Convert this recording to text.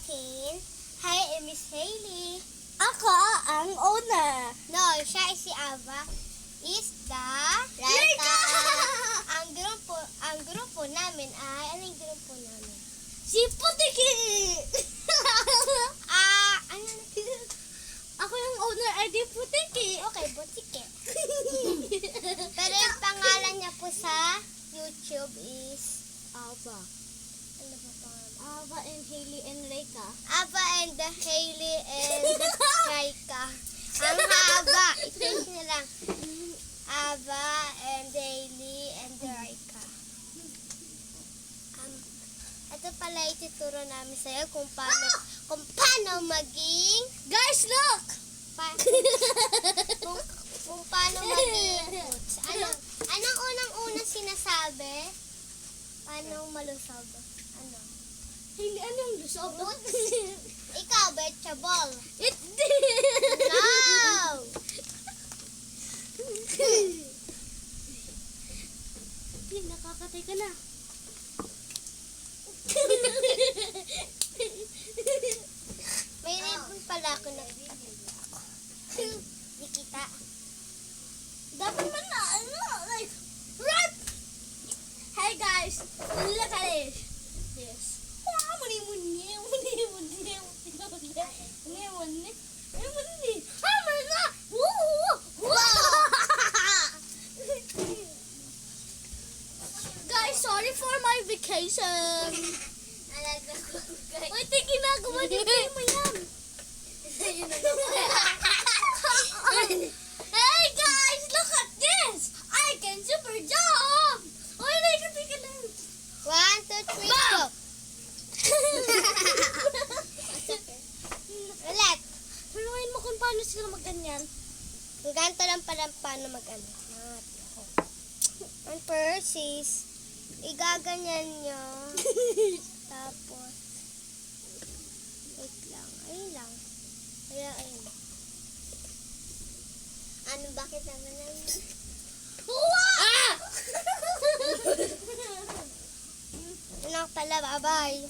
akin. Hi, I'm Miss Hailey. Ako ang owner. No, siya si Ava. Is the Laika! Ang grupo namin ay, ano yung grupo namin? Si Putiki! Ano? Ako yung owner ay di Putiki. Okay, butike. Pero yung pangalan niya po sa YouTube is, Ava. ano ba pangalan? Ava and Hailey and Reika. Ava and the Hailey and Raika. Ang haba. I-change na lang. Ava and Hailey and Raika. Ito pala ituturo namin sa'yo kung paano maging Guys, look! kung paano maging boots. Anong unang-unang sinasabi? Paano malusog? Ano? Hailey, anong lusob? Ikaw, vegetable. Hindi! No! Hindi, nakakatay ka na. May ribbon pala ako na. Nikita. Dapat man na, like, run! Hey guys, look at this. This. Guys, sorry for my vacation. Wait, ginagawa niyo mo yan. Hey guys, look at this! I can super jump! Oh, tika lang. 1, 2, 3, go! Ulit. Turuan mo kung paano sila magganyan. Kung ganito lang pala paano mag-ano. Ang first is, igaganyan nyo. Tapos, wait lang. Ayun lang. Ayun. Ano, bakit naman lang? Ah! Ano pala, bye-bye.